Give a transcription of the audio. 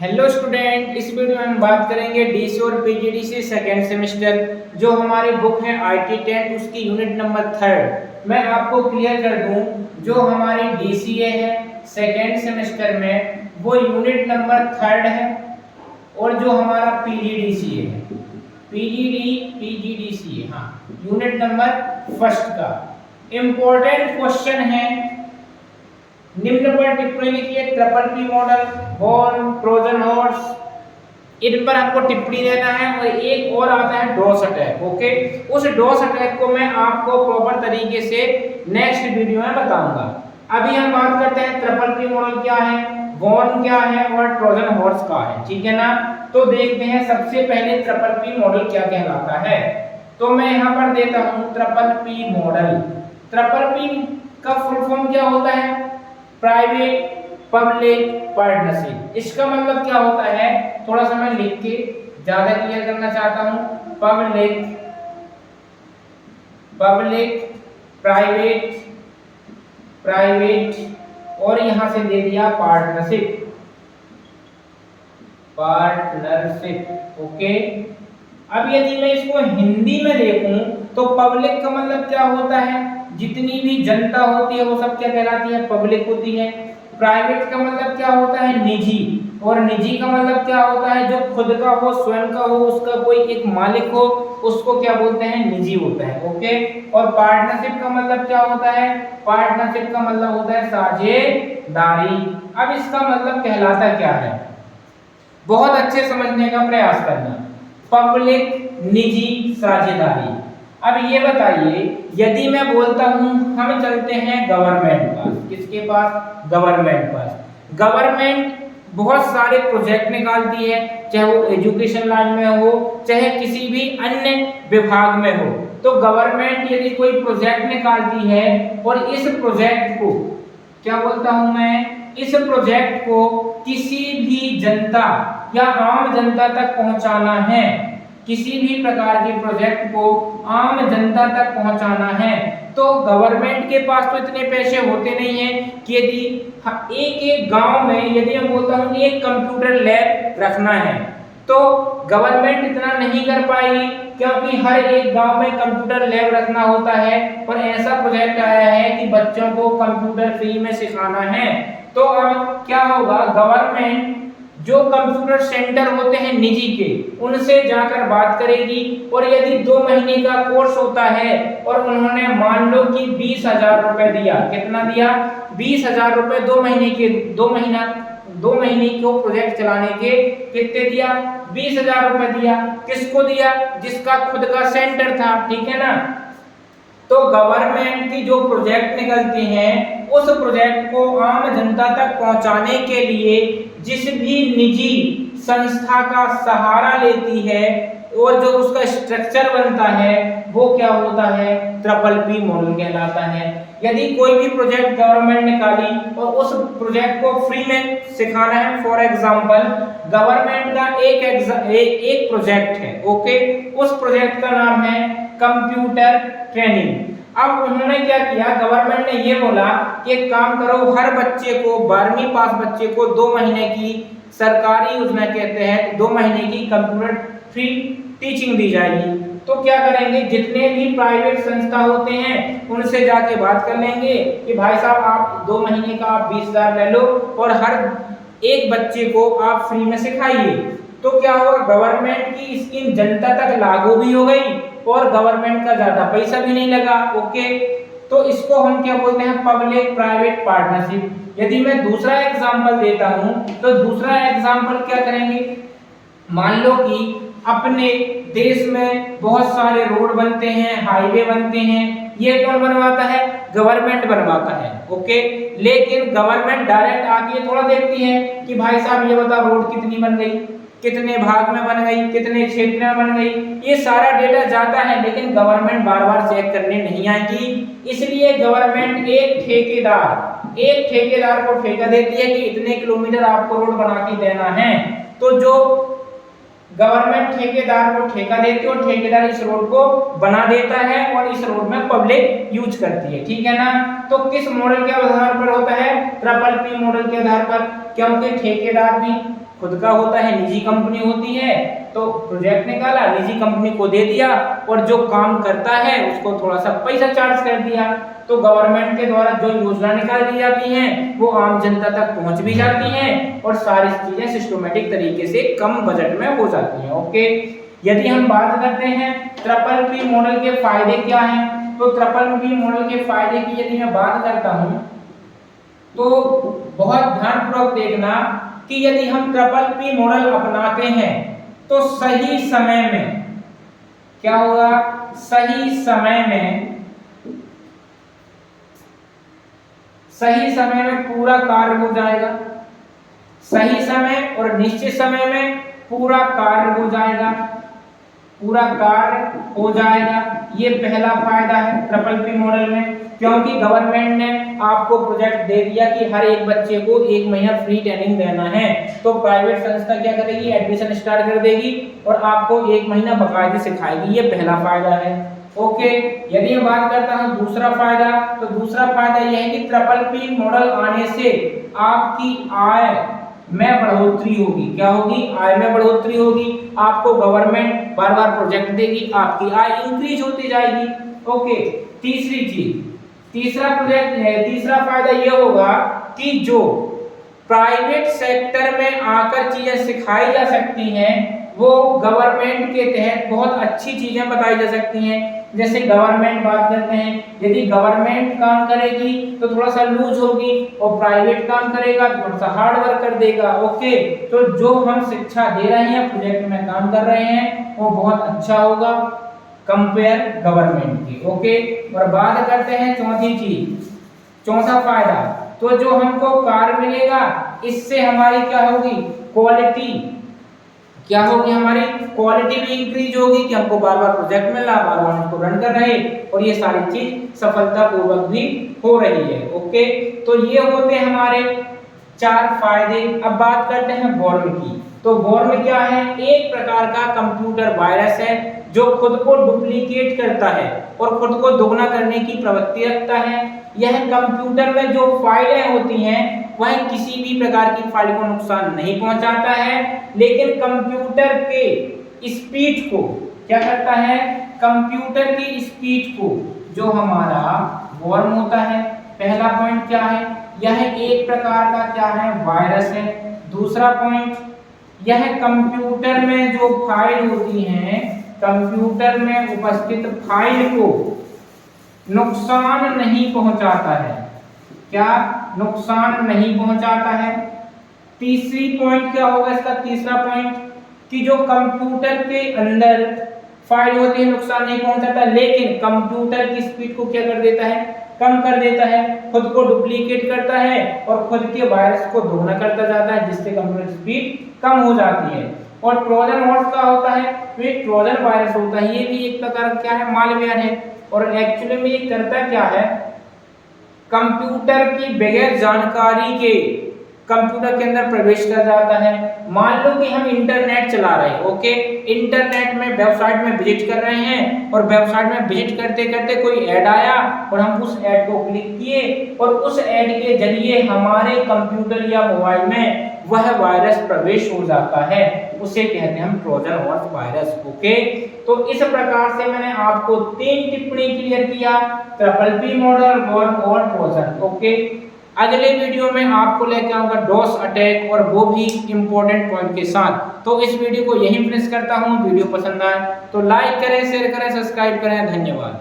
Hello student, इस video में हम बात करेंगे डीसी और पीजीडीसी सेकेंड सेमेस्टर जो हमारी बुक है आईटी 10 उसकी यूनिट नंबर 3। मैं आपको क्लियर कर दूं, जो हमारी डीसीए है सेकेंड सेमेस्टर में वो यूनिट नंबर 3 है, और जो हमारा पीजीडीसी है पीजीडीसी हाँ यूनिट नंबर 1 का इम्पोर्टेंट क्वेश्चन है। निम्न पर टिप्पणी लिखिए। ट्रिपल पी मॉडल, बॉर्न, ट्रोजन हॉर्स, इन पर आपको टिप्पणी देना है। और एक और आता है डॉस अटैक। ओके, उस डॉस अटैक को मैं आपको प्रॉपर तरीके से नेक्स्ट वीडियो में बताऊंगा। अभी हम बात करते हैं ट्रिपल पी मॉडल क्या है, बॉर्न क्या है और ट्रोजन हॉर्स का है, ठीक है ना। तो देखते हैं सबसे पहले ट्रिपल पी मॉडल क्या कहलाता है। तो मैं यहाँ पर देता हूँ triple P model. Triple P का फुल फॉर्म क्या होता है? Private public partnership. इसका मतलब क्या होता है, थोड़ा सा मैं लिख के ज्यादा क्लियर करना चाहता हूं। पब्लिक प्राइवेट और यहां से दे दिया पार्टनरशिप। ओके, अब यदि मैं इसको हिंदी में देखूं तो पब्लिक का मतलब क्या होता है, जितनी भी जनता होती है वो सब क्या कहलाती है? पब्लिक होती है। प्राइवेट का मतलब क्या होता है? निजी। और निजी का मतलब क्या होता है? जो खुद का हो, स्वयं का हो, उसका कोई एक मालिक हो, उसको क्या बोलते हैं? निजी होता है। ओके, और पार्टनरशिप का मतलब क्या होता है? पार्टनरशिप का मतलब होता है साझेदारी। अब इसका मतलब कहलाता क्या है, बहुत अच्छे समझने का प्रयास करना। पब्लिक, निजी, साझेदारी। अब ये बताइए, यदि मैं बोलता हूं हम चलते हैं गवर्नमेंट पास, किसके पास? गवर्नमेंट पास। गवर्नमेंट बहुत सारे प्रोजेक्ट निकालती है, चाहे वो एजुकेशन लाइन में हो, चाहे किसी भी अन्य विभाग में हो। तो गवर्नमेंट यदि कोई प्रोजेक्ट निकालती है और इस प्रोजेक्ट को क्या बोलता हूं मैं, इस प्रोजेक्ट को किसी भी जनता या आम जनता तक पहुंचाना है, किसी भी प्रकार के प्रोजेक्ट को आम जनता तक पहुंचाना है, तो गवर्नमेंट के पास तो इतने पैसे होते नहीं हैं कि यदि एक एक गांव में, यदि मैं बोलता हूं एक कंप्यूटर लैब रखना है, तो गवर्नमेंट इतना नहीं कर पाएगी, क्योंकि हर एक गांव में कंप्यूटर लैब रखना होता है। और ऐसा प्रोजेक्ट आया है कि बच्चों को कंप्यूटर फ्री में सिखाना है। तो अब क्या होगा, गवर्नमेंट जो कंप्यूटर सेंटर होते हैं निजी के, उनसे जाकर बात करेगी। और यदि 2 महीने का कोर्स होता है और उन्होंने मान लो कि 20,000 रुपए दिया, कितना दिया? 20,000 रुपए 2 महीने के, 2 महीने को प्रोजेक्ट चलाने के कितने दिया? 20,000 रुपए दिया। किसको दिया? जिसका खुद का सेंटर था, ठीक है ना। तो गवर्नमेंट की जो प्रोजेक्ट निकलते हैं, उस प्रोजेक्ट को आम जनता तक पहुंचाने के लिए जिस भी निजी संस्था का सहारा लेती है और जो उसका स्ट्रक्चर बनता है, वो क्या होता है? ट्रिपल पी मॉडल कहलाता है। यदि कोई भी प्रोजेक्ट गवर्नमेंट निकाली और उस प्रोजेक्ट को फ्री में सिखाना है, फॉर एग्जांपल गवर्नमेंट का एक प्रोजेक्ट है, ओके, उस प्रोजेक्ट का नाम है कंप्यूटर ट्रेनिंग। अब उन्होंने क्या किया, गवर्नमेंट ने ये बोला कि एक काम करो, हर बच्चे को 12वीं पास बच्चे को 2 महीने की सरकारी योजना कहते हैं, 2 महीने की कंप्यूटर फ्री टीचिंग दी जाएगी। तो क्या करेंगे, जितने भी प्राइवेट संस्था होते हैं उनसे जाके बात कर लेंगे कि भाई साहब आप 2 महीने का आप 20,000 ले लो और हर एक बच्चे को आप फ्री में सिखाइए। तो क्या होगा, गवर्नमेंट की स्कीम जनता तक लागू भी हो गई और गवर्नमेंट का ज्यादा पैसा भी नहीं लगा। ओके, तो इसको हम क्या बोलते हैं? Public private partnership. यदि मैं दूसरा एग्जांपल देता हूं, तो दूसरा एग्जांपल क्या करेंगे, मान लो कि अपने देश में बहुत सारे रोड बनते हैं, हाईवे बनते हैं, ये कौन बनवाता है? गवर्नमेंट बनवाता है। ओके, लेकिन गवर्नमेंट डायरेक्ट आके थोड़ा देखती है कि भाई साहब ये बता रोड कितनी बन गई, कितने भाग में बन गई, कितने क्षेत्र में बन गई, ये सारा डेटा जाता है, लेकिन गवर्नमेंट बार बार चेक करने नहीं आएगी। इसलिए गवर्नमेंट एक ठेकेदार को ठेका देती है कि इतने किलोमीटर आपको रोड बना के देना है। तो जो गवर्नमेंट ठेकेदार को ठेका देती है और ठेकेदार इस रोड को बना देता है और इस रोड में पब्लिक यूज करती है, ठीक है ना। तो किस मॉडल के आधार पर होता है? ट्रिपल पी मॉडल के आधार पर, क्योंकि ठेकेदार भी खुद का होता है, निजी कंपनी होती है, तो प्रोजेक्ट निकाला, निजी कंपनी को दे दिया और जो काम करता है उसको थोड़ा सा पैसा चार्ज कर दिया। तो गवर्नमेंट के द्वारा जो योजना निकाल दी जाती हैं वो आम जनता तक पहुंच भी जाती हैं और सारी चीजें सिस्टमेटिक तरीके से कम बजट में हो जाती हैं। ओके, यदि हम बात करते हैं ट्रिपल पी मॉडल के फायदे क्या हैं, तो ट्रिपल पी मॉडल के फायदे की यदि मैं बात करता हूं तो बहुत ध्यानपूर्वक देखना कि यदि हम ट्रिपल पी मॉडल अपनाते हैं तो सही समय में क्या होगा, सही समय में पूरा कार्य हो जाएगा, सही समय और निश्चित समय में पूरा कार्य हो जाएगा, ये पहला फायदा है ट्रिपल पी मॉडल में, क्योंकि गवर्नमेंट ने आपको प्रोजेक्ट दे दिया कि हर एक बच्चे को 1 महीना फ्री ट्रेनिंग देना है, तो प्राइवेट संस्था क्या करेगी, एडमिशन स्टार्ट कर देगी और आपको 1 महीना बाकायदे सिखाएगी, ये पहला फायदा है। ओके, यदि मैं बात करता हूं दूसरा फायदा, तो दूसरा फायदा यह है कि ट्रिपल पी मॉडल आने से आपकी आय में बढ़ोतरी होगी। क्या होगी, आय में बढ़ोतरी होगी, आपको गवर्नमेंट बार बार प्रोजेक्ट देगी, आपकी आय इंक्रीज होती जाएगी। ओके, तीसरी चीज, तीसरा फायदा यह होगा कि जो प्राइवेट सेक्टर में आकर चीजें सिखाई जा सकती हैं वो गवर्नमेंट के तहत बहुत अच्छी चीजें बताई जा सकती हैं। जैसे गवर्नमेंट बात करते हैं, यदि गवर्नमेंट काम करेगी तो थोड़ा सा लूज होगी और प्राइवेट काम करेगा तो थोड़ा सा हार्ड वर्क कर देगा। ओके, तो जो हम शिक्षा दे रहे हैं, प्रोजेक्ट में काम कर रहे हैं, वो बहुत अच्छा होगा कंपेयर गवर्नमेंट की। ओके, और बात करते हैं चौथा फायदा, तो जो हमको कार्य मिलेगा इससे हमारी क्या होगी, हमारी क्वालिटी भी इंक्रीज होगी कि हमको बार बार प्रोजेक्ट मिल रहा, बार बार हमको रन कर रहे और ये सारी चीज सफलतापूर्वक भी हो रही है। ओके, तो ये होते हैं हमारे 4 फायदे। अब बात करते हैं वॉर्म की, तो वॉर्म क्या है, एक प्रकार का कंप्यूटर वायरस है जो खुद को डुप्लीकेट करता है और खुद को दोगुना करने की प्रवृत्ति रखता है। यह कंप्यूटर में जो फाइलें होती हैं वह किसी भी प्रकार की फाइल को नुकसान नहीं पहुंचाता है, लेकिन कंप्यूटर के स्पीड को क्या करता है, कंप्यूटर की स्पीड को, जो हमारा वॉर्म होता है, पहला पॉइंट क्या है, यह एक प्रकार का क्या है, वायरस है। दूसरा पॉइंट, यह कंप्यूटर में जो फाइल होती हैं, कंप्यूटर में उपस्थित फाइल को नुकसान नहीं पहुंचाता है। क्या, नुकसान नहीं पहुंचाता है। तीसरी पॉइंट क्या होगा इसका, तीसरा पॉइंट कि जो कंप्यूटर के अंदर फाइल होती है नुकसान नहीं पहुंचाता, लेकिन कंप्यूटर की स्पीड को क्या कर देता है, कम कर देता है, खुद को डुप्लीकेट करता है और खुद के वायरस को दोगुना करता जाता है, जिससे कंप्यूटर स्पीड कम हो जाती है। और ट्रोजन हॉर्स का होता है, तो ये ट्रोजन वायरस होता है, ये भी एक प्रकार क्या है, मालवेयर है। और एक्चुअली में ये करता क्या है, कंप्यूटर की बगैर जानकारी के कंप्यूटर के अंदर प्रवेश कर जाता है। मान लो कि हम इंटरनेट चला रहे हैं, ओके, इंटरनेट में वेबसाइट में विजिट कर रहे हैं और वेबसाइट में विजिट करते करते कोई ऐड आया और हम उस ऐड को क्लिक किए और उस ऐड के जरिए हमारे कंप्यूटर या मोबाइल में वह वायरस प्रवेश हो जाता है, उसे कहते हैं हम ट्रोजन हॉर्स वायरस। ओके, तो इस प्रकार से मैंने आपको 3 टिप्पणी क्लियर किया, ट्रिपल पी मॉडल, वॉर्म और ट्रोजन। ओके, अगले वीडियो में आपको लेकर आऊंगा डॉस अटैक और वो भी इंपॉर्टेंट पॉइंट के साथ। तो इस वीडियो को यहीं फिनिश करता हूं। वीडियो पसंद आए तो लाइक करें, शेयर करें, सब्सक्राइब करें। धन्यवाद।